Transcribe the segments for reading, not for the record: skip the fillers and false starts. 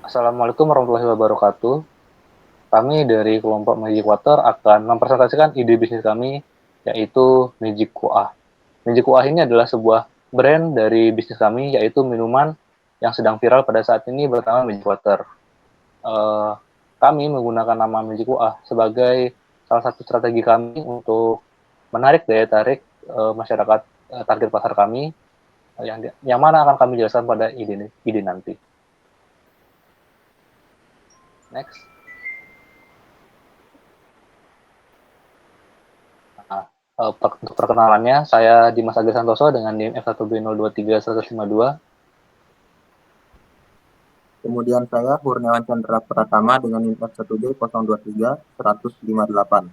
Assalamualaikum warahmatullahi wabarakatuh. Kami dari kelompok Magic Water akan mempresentasikan ide bisnis kami, yaitu Magic Kuah. Magic Kuah ini adalah sebuah brand dari bisnis kami, yaitu minuman yang sedang viral pada saat ini bernama Magic Water. Eh, Kami menggunakan nama Magic Kuah sebagai salah satu strategi kami untuk menarik daya tarik masyarakat target pasar kami, yang mana akan kami jelaskan pada ide nanti. Next. Nah, untuk perkenalannya, saya Dimas Agil Santoso dengan NIM F1B023152. Kemudian saya Kurniawan Chandra Pratama dengan NIM F1B023-158.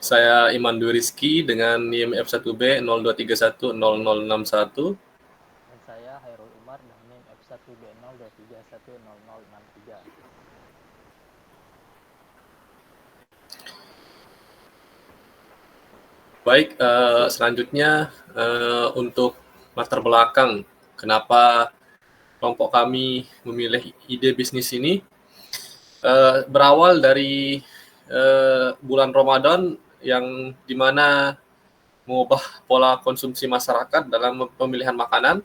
Saya Iman Dwi Rizky dengan NIM F1B02310061. Dan saya Hairul Umar dengan NIM F1B023100063. Baik, selanjutnya untuk latar belakang kenapa kelompok kami memilih ide bisnis ini, berawal dari bulan Ramadan yang dimana mengubah pola konsumsi masyarakat dalam pemilihan makanan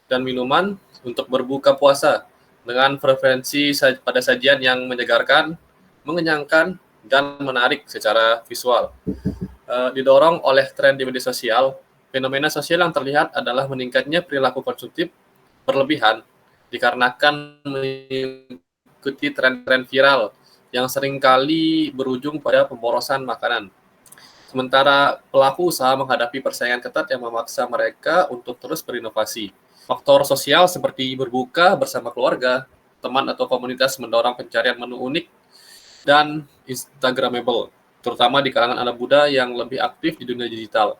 dan minuman untuk berbuka puasa dengan preferensi pada sajian yang menyegarkan, mengenyangkan, dan menarik secara visual. Didorong oleh tren di media sosial, fenomena sosial yang terlihat adalah meningkatnya perilaku konsumtif berlebihan dikarenakan mengikuti tren-tren viral yang seringkali berujung pada pemborosan makanan. Sementara pelaku usaha menghadapi persaingan ketat yang memaksa mereka untuk terus berinovasi. Faktor sosial seperti berbuka bersama keluarga, teman atau komunitas mendorong pencarian menu unik dan Instagramable, terutama di kalangan anak muda yang lebih aktif di dunia digital.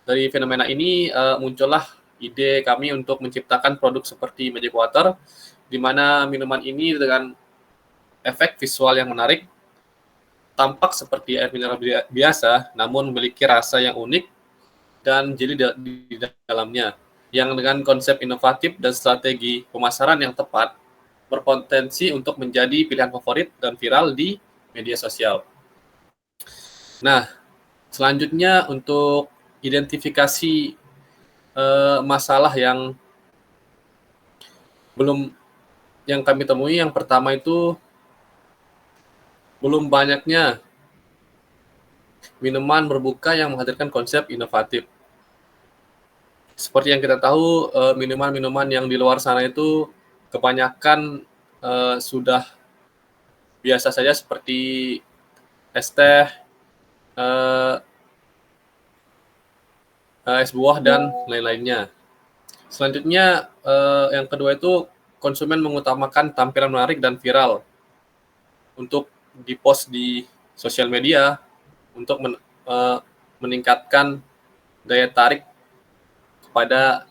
Dari fenomena ini muncullah ide kami untuk menciptakan produk seperti Magic Water, di mana minuman ini dengan efek visual yang menarik, tampak seperti air mineral biasa, namun memiliki rasa yang unik dan jeli di dalamnya, yang dengan konsep inovatif dan strategi pemasaran yang tepat, berpotensi untuk menjadi pilihan favorit dan viral di media sosial. Nah, selanjutnya untuk identifikasi masalah yang kami temui, yang pertama itu belum banyaknya minuman berbuka yang menghadirkan konsep inovatif. Seperti yang kita tahu, minuman-minuman yang di luar sana itu kebanyakan sudah biasa saja, seperti es teh, es buah, dan lain-lainnya. Selanjutnya, yang kedua itu konsumen mengutamakan tampilan menarik dan viral untuk di-post di sosial media untuk meningkatkan daya tarik kepada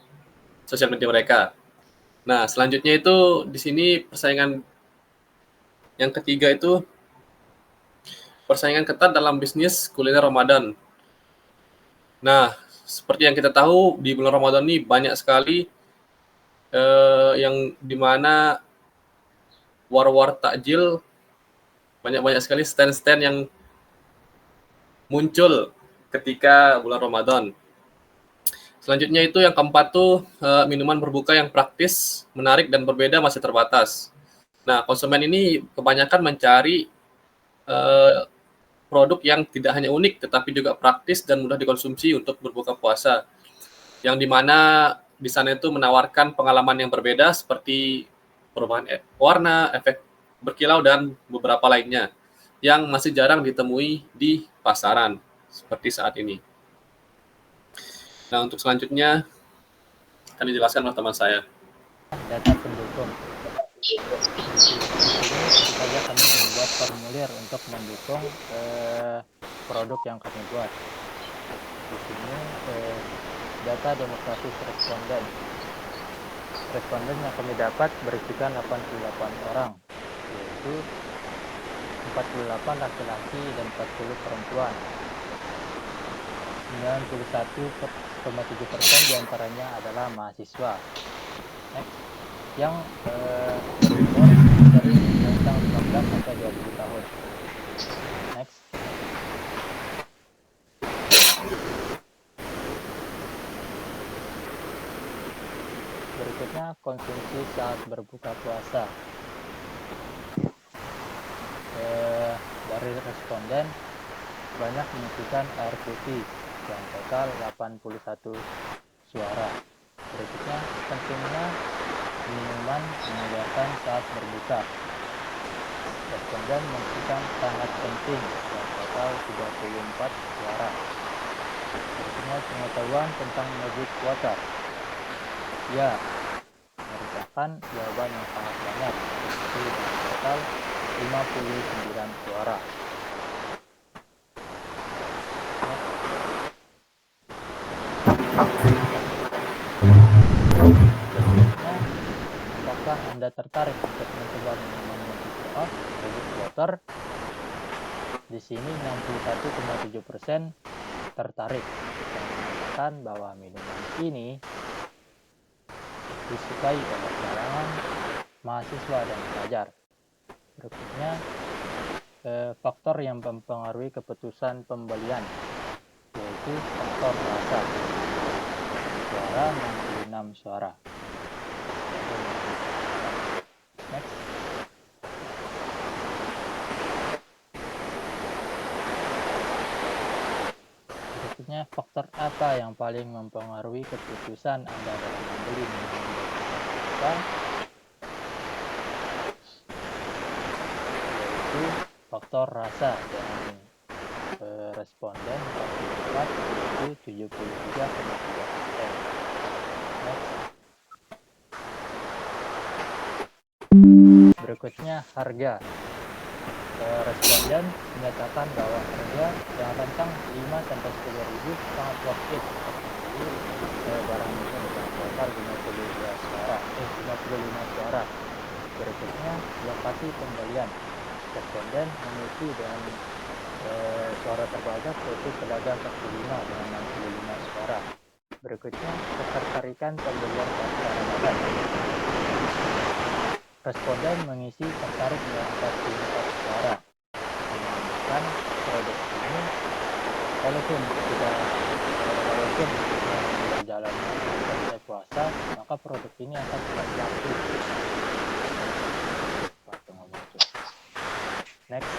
sosial media mereka. Nah, selanjutnya itu di sini persaingan yang ketiga itu persaingan ketat dalam bisnis kuliner Ramadan. Nah, seperti yang kita tahu, di bulan Ramadan ini banyak sekali yang dimana war-war takjil, banyak sekali stand-stand yang muncul ketika bulan Ramadan. Selanjutnya itu yang keempat tuh minuman berbuka yang praktis, menarik, dan berbeda masih terbatas. Nah, konsumen ini kebanyakan mencari produk yang tidak hanya unik, tetapi juga praktis dan mudah dikonsumsi untuk berbuka puasa. Yang dimana di sana itu menawarkan pengalaman yang berbeda seperti perubahan warna, efek berkilau, dan beberapa lainnya yang masih jarang ditemui di pasaran seperti saat ini. Nah, untuk selanjutnya akan dijelaskan oleh teman saya. Data pendukung. Di sini saja kami membuat formulir untuk mendukung produk yang kami buat. Di sini data demografi responden. Responden yang kami dapat berisikan 88 orang, yaitu 48 laki-laki dan 40 perempuan. 91,7% diantaranya adalah mahasiswa. Next. yang berumur dari rentang 15 sampai 20 tahun. Next. Berikutnya konsumsi saat berbuka puasa. Dari responden banyak mengisikan air putih yang total 81 suara. Berikutnya pentingnya minuman menyegarkan saat berbuka. Responden mengisikan sangat penting yang total 34 suara. Berikutnya pengetahuan tentang magic water. Ya, merupakan jawaban yang sangat banyak, yaitu total 59 suara. Selanjutnya, apakah Anda tertarik untuk mencoba minuman magic water? Di sini 61,7% tertarik dan mengatakan bahwa minuman ini disukai oleh kalangan mahasiswa dan pelajar. Berikutnya, faktor yang mempengaruhi keputusan pembelian, yaitu faktor rasa. Suara 66 suara. Next. Berikutnya, faktor apa yang paling mempengaruhi keputusan Anda dalam membeli minuman berbuka? Yaitu faktor rasa dengan responden 44 yaitu 73,3%. Berikutnya harga. Responden menyatakan bahwa harga yang rentang 5 sampai 10.000 sangat worth it untuk barang ini dengan total 55 suara. Berikutnya lokasi pembelian. Responden mengisi dengan suara terbanyak yaitu pedagang kaki lima dengan 65 suara. Berikutnya ketertarikan pembelian pasca Ramadan. Responden mengisi tertarik dengan 44 suara, menunjukkan produk ini walaupun berjalan selesai puasa, maka produk ini akan tetap laku. Next.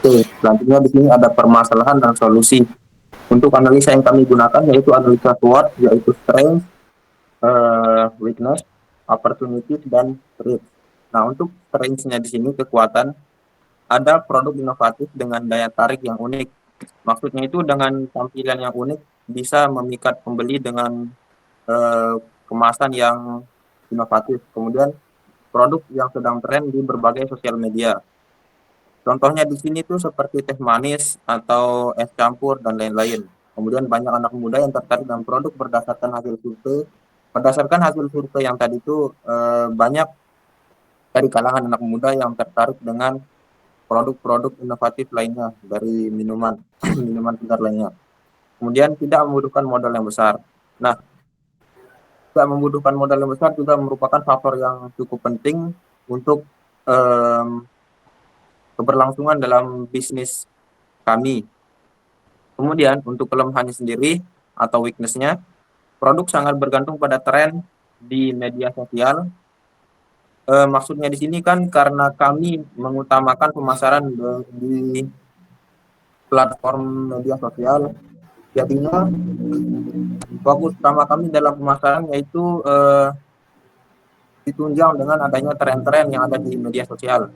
Oke, selanjutnya di sini ada permasalahan dan solusi. Untuk analisa yang kami gunakan yaitu analisa SWOT, yaitu strength, weakness, opportunity, dan threat. Nah, untuk strength-nya di sini kekuatan, ada produk inovatif dengan daya tarik yang unik. Maksudnya itu dengan tampilan yang unik bisa memikat pembeli dengan kemasan yang inovatif. Kemudian produk yang sedang tren di berbagai sosial media. Contohnya di sini tuh seperti teh manis atau es campur dan lain-lain. Kemudian banyak anak muda yang tertarik dengan produk berdasarkan hasil survei. Berdasarkan hasil survei yang tadi itu banyak dari kalangan anak muda yang tertarik dengan produk-produk inovatif lainnya dari minuman minuman segar lainnya. Kemudian tidak membutuhkan modal yang besar. Nah, tidak membutuhkan modal yang besar juga merupakan faktor yang cukup penting untuk keberlangsungan dalam bisnis kami. Kemudian untuk kelemahannya sendiri atau weakness-nya, produk sangat bergantung pada tren di media sosial. Maksudnya di sini kan karena kami mengutamakan pemasaran di platform media sosial, jadinya fokus utama kami dalam pemasaran yaitu ditunjang dengan adanya tren-tren yang ada di media sosial.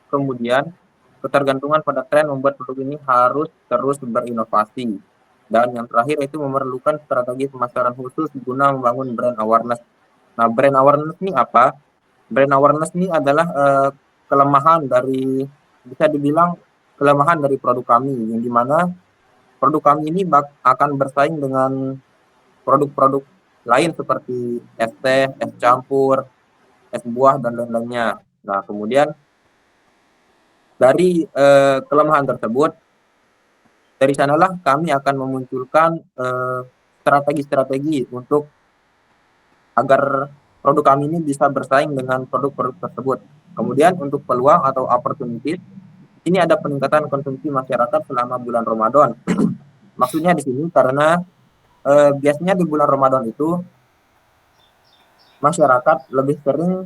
Kemudian ketergantungan pada tren membuat produk ini harus terus berinovasi. Dan yang terakhir itu memerlukan strategi pemasaran khusus guna membangun brand awareness. Nah, brand awareness ini apa? Brand awareness ini adalah kelemahan dari, bisa dibilang kelemahan dari produk kami, yang dimana produk kami ini akan bersaing dengan produk-produk lain seperti es teh, es campur, es buah, dan lain-lainnya. Nah, kemudian dari kelemahan tersebut, dari sanalah kami akan memunculkan strategi-strategi untuk agar produk kami ini bisa bersaing dengan produk-produk tersebut. Kemudian untuk peluang atau opportunity, ini ada peningkatan konsumsi masyarakat selama bulan Ramadan. Maksudnya di sini karena biasanya di bulan Ramadan itu masyarakat lebih sering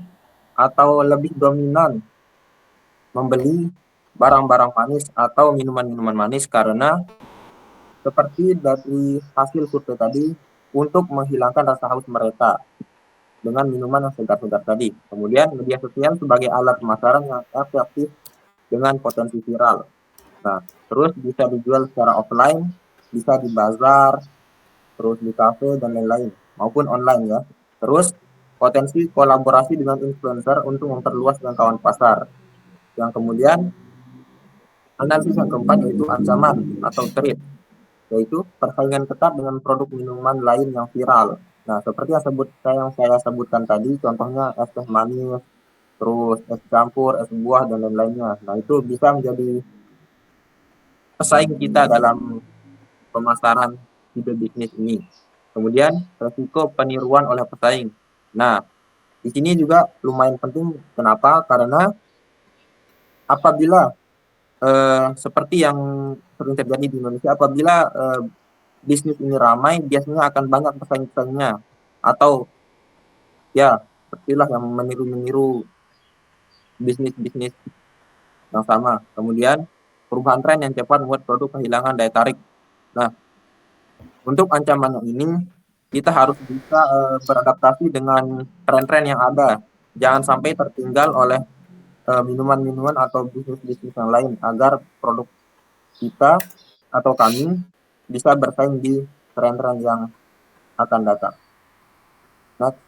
atau lebih dominan membeli barang-barang manis atau minuman-minuman manis karena seperti dari hasil survei tadi untuk menghilangkan rasa haus mereka dengan minuman yang segar-segar tadi. Kemudian media sosial sebagai alat pemasaran yang efektif dengan potensi viral. Nah, terus bisa dijual secara offline, bisa di bazar, terus di kafe dan lain-lain, maupun online ya. Terus potensi kolaborasi dengan influencer untuk memperluas jangkauan pasar. Yang kemudian analisis yang keempat yaitu ancaman atau threat, yaitu persaingan ketat dengan produk minuman lain yang viral. Nah, seperti yang saya sebutkan tadi, contohnya es teh manis, terus es campur, es buah, dan lain-lainnya. Nah, itu bisa menjadi pesaing kita dalam pemasaran ide bisnis ini. Kemudian, resiko peniruan oleh pesaing. Nah, di sini juga lumayan penting. Kenapa? Karena apabila seperti yang sering terjadi di Indonesia, apabila bisnis ini ramai, biasanya akan banyak pesaing-pesaingnya. Atau ya, sepertilah yang meniru-meniru bisnis-bisnis yang sama. Kemudian, perubahan tren yang cepat membuat produk kehilangan daya tarik. Nah, untuk ancaman ini, kita harus bisa beradaptasi dengan tren-tren yang ada. Jangan sampai tertinggal oleh minuman-minuman atau bisnis-bisnis yang lain agar produk kita atau kami bisa bersaing di tren-tren yang akan datang. Next.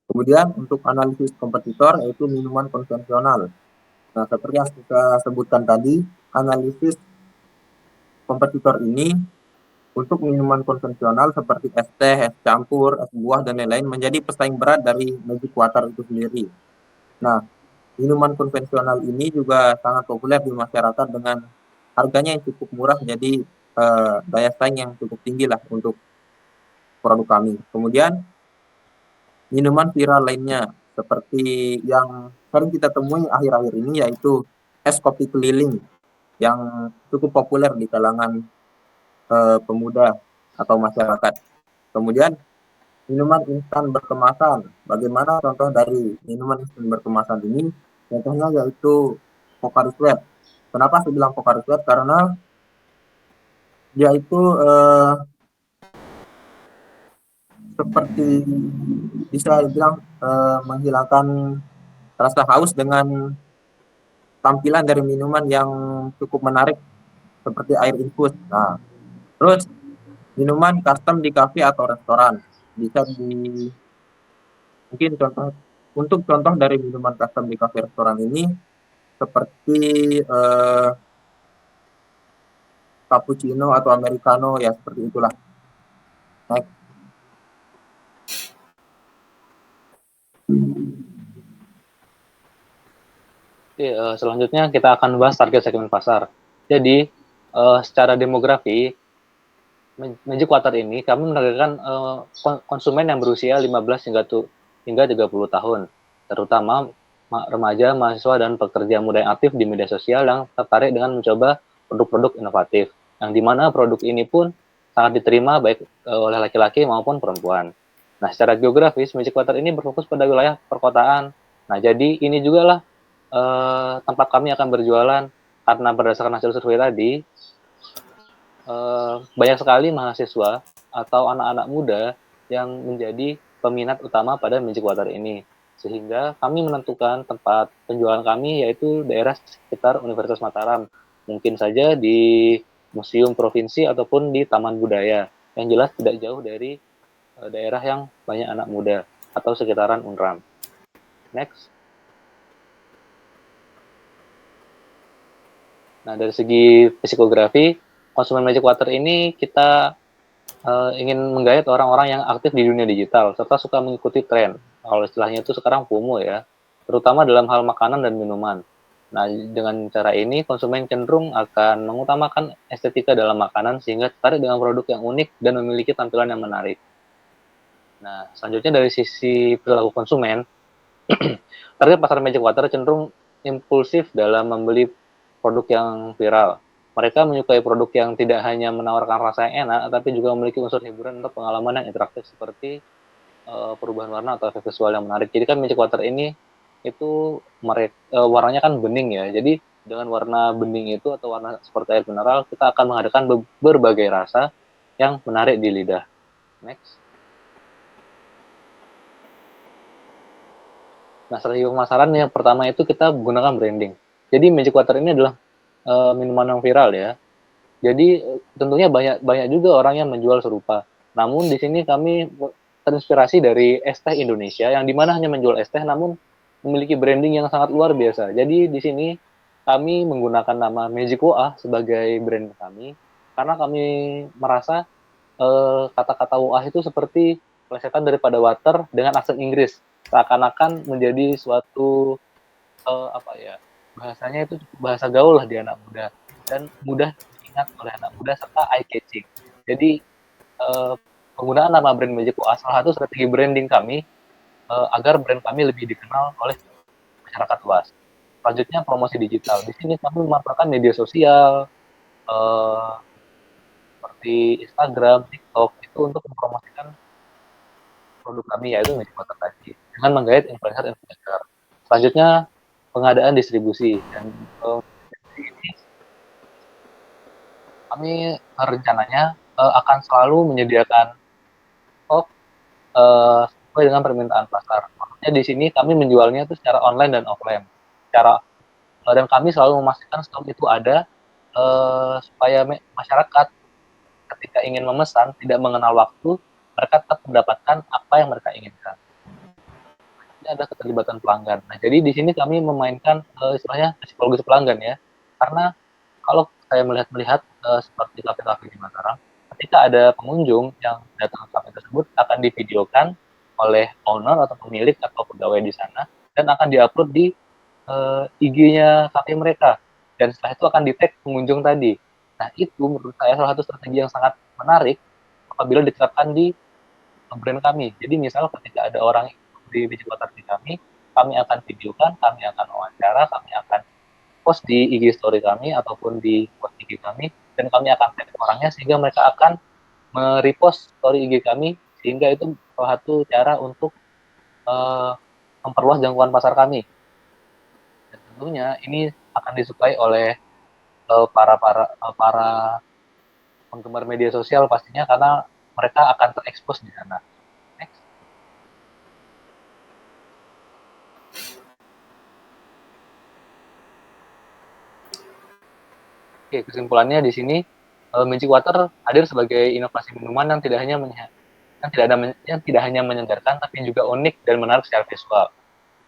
Kemudian untuk analisis kompetitor yaitu minuman konvensional. Nah, seperti yang kita sebutkan tadi, analisis kompetitor ini untuk minuman konvensional seperti es teh, es campur, es buah, dan lain-lain menjadi pesaing berat dari Magic Water itu sendiri. Nah, minuman konvensional ini juga sangat populer di masyarakat dengan harganya yang cukup murah, jadi daya saing yang cukup tinggi lah untuk produk kami. Kemudian, minuman viral lainnya seperti yang sering kita temui akhir-akhir ini yaitu es kopi keliling yang cukup populer di kalangan pemuda atau masyarakat. Kemudian minuman instan berkemasan. Bagaimana contoh dari minuman instan berkemasan ini? Contohnya yaitu Pocari Sweat. Kenapa saya bilang Pocari Sweat? Karena dia itu seperti bisa dibilang menghilangkan rasa haus dengan tampilan dari minuman yang cukup menarik seperti air infus. Nah, terus minuman custom di kafe atau restoran bisa mungkin untuk contoh dari minuman custom di kafe restoran ini seperti cappuccino atau americano ya seperti itulah. Next. Oke, selanjutnya kita akan bahas target segmen pasar. Jadi, secara demografi, Magic Water ini kami menargetkan konsumen yang berusia 15 hingga 30 tahun, terutama remaja, mahasiswa, dan pekerja muda yang aktif di media sosial yang tertarik dengan mencoba produk-produk inovatif, yang dimana produk ini pun sangat diterima baik oleh laki-laki maupun perempuan. Nah, secara geografis, Magic Water ini berfokus pada wilayah perkotaan. Nah, jadi ini juga lah tempat kami akan berjualan karena berdasarkan hasil survei tadi, banyak sekali mahasiswa atau anak-anak muda yang menjadi peminat utama pada Magic Water ini. Sehingga kami menentukan tempat penjualan kami yaitu daerah sekitar Universitas Mataram. Mungkin saja di museum provinsi ataupun di taman budaya. Yang jelas tidak jauh dari daerah yang banyak anak muda atau sekitaran Unram. Next. Nah, dari segi psikografi, konsumen Magic Water ini kita ingin menggait orang-orang yang aktif di dunia digital, serta suka mengikuti tren. Kalau istilahnya itu sekarang FOMO ya, terutama dalam hal makanan dan minuman. Nah, dengan cara ini konsumen cenderung akan mengutamakan estetika dalam makanan sehingga tertarik dengan produk yang unik dan memiliki tampilan yang menarik. Nah, selanjutnya dari sisi perilaku konsumen, target pasar Magic Water cenderung impulsif dalam membeli produk yang viral. Mereka menyukai produk yang tidak hanya menawarkan rasa yang enak, tapi juga memiliki unsur hiburan atau pengalaman yang interaktif seperti perubahan warna atau efek visual yang menarik. Jadi kan Magic Water ini itu warnanya kan bening ya. Jadi dengan warna bening itu atau warna seperti air mineral, kita akan menghadirkan berbagai rasa yang menarik di lidah. Next. Nah, strategi pemasaran yang pertama itu kita gunakan branding. Jadi Magic Water ini adalah minuman yang viral ya. Jadi tentunya banyak juga orang yang menjual serupa. Namun di sini kami terinspirasi dari es teh Indonesia yang dimana hanya menjual es teh namun memiliki branding yang sangat luar biasa. Jadi di sini kami menggunakan nama Magic Woah sebagai brand kami karena kami merasa kata-kata Woah itu seperti plesetan daripada water dengan aksen Inggris. Seakan-akan menjadi suatu apa ya, bahasanya itu bahasa gaul lah di anak muda dan mudah diingat oleh anak muda serta eye catching. Jadi penggunaan nama brand Magic Woah salah satu strategi branding kami agar brand kami lebih dikenal oleh masyarakat luas. Selanjutnya promosi digital. Di sini kami memanfaatkan media sosial seperti Instagram, TikTok itu untuk mempromosikan produk kami yaitu Magic Water tadi dengan menggait influencer-influencer. Selanjutnya pengadaan distribusi dan ini kami rencananya akan selalu menyediakan stok sesuai dengan permintaan pasar. Maksudnya di sini kami menjualnya itu secara online dan offline. Dan kami selalu memastikan stok itu ada supaya masyarakat ketika ingin memesan tidak mengenal waktu, mereka tetap mendapatkan apa yang mereka inginkan. Ini ada keterlibatan pelanggan. Nah, jadi di sini kami memainkan istilahnya psikologis pelanggan ya. Karena kalau saya melihat seperti kafe-kafe di Mataram, ketika ada pengunjung yang datang ke kafe tersebut akan divideokan oleh owner atau pemilik atau pegawai di sana dan akan diupload di IG-nya kafe mereka. Dan setelah itu akan di-tag pengunjung tadi. Nah, itu menurut saya salah satu strategi yang sangat menarik apabila diterapkan di brand kami. Jadi misal ketika ada orang di Magic Water di kami akan videokan, kami akan wawancara, kami akan post di IG story kami ataupun di post IG kami dan kami akan tag orangnya sehingga mereka akan merepost story IG kami sehingga itu salah satu cara untuk memperluas jangkauan pasar kami. Dan tentunya ini akan disukai oleh para penggemar media sosial pastinya karena mereka akan terekspos di sana. Next. Oke, kesimpulannya di sini Magic Water hadir sebagai inovasi minuman yang tidak hanya menyegarkan tapi juga unik dan menarik secara visual.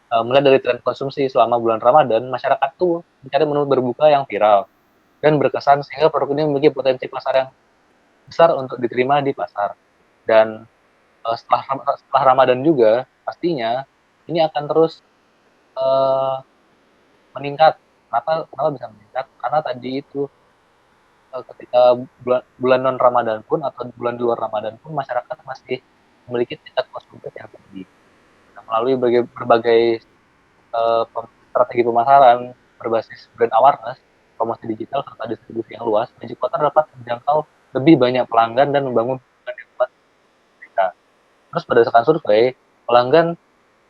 Mulai dari tren konsumsi selama bulan Ramadan, masyarakat tuh mencari menu berbuka yang viral dan berkesan sehingga produk ini memiliki potensi pasar yang besar untuk diterima di pasar. Dan setelah Ramadan juga pastinya ini akan terus meningkat. Kenapa bisa meningkat? Karena tadi itu ketika bulan non Ramadan pun atau bulan di luar Ramadan pun masyarakat masih memiliki tingkat konsumtif yang tinggi. Nah, melalui berbagai strategi pemasaran berbasis brand awareness, promosi digital serta distribusi yang luas, Magic Water dapat menjangkau lebih banyak pelanggan dan membangun hubungan yang kuat mereka. Terus berdasarkan survei, pelanggan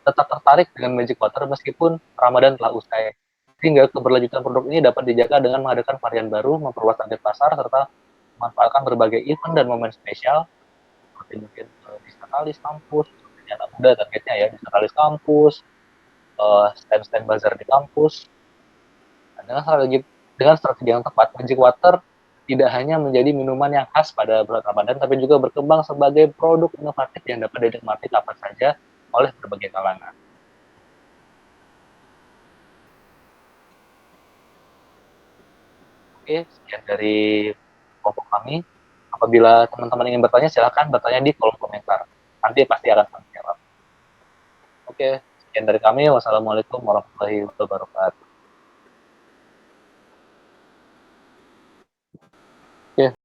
tetap tertarik dengan Magic Water meskipun Ramadan telah usai. Sehingga keberlanjutan produk ini dapat dijaga dengan menghadirkan varian baru, memperluas target pasar, serta memanfaatkan berbagai event dan momen spesial, seperti mungkin di Natalis kampus, seperti anak muda targetnya ya, di Natalis kampus, stand-stand bazar di kampus. Nah, dengan strategi yang tepat, Magic Water tidak hanya menjadi minuman yang khas pada bulan Ramadan, tapi juga berkembang sebagai produk inovatif yang dapat dinikmati kapan saja oleh berbagai kalangan. Oke, sekian dari kelompok kami. Apabila teman-teman ingin bertanya, silakan bertanya di kolom komentar. Nanti pasti akan kami jawab. Oke, sekian dari kami. Wassalamualaikum warahmatullahi wabarakatuh.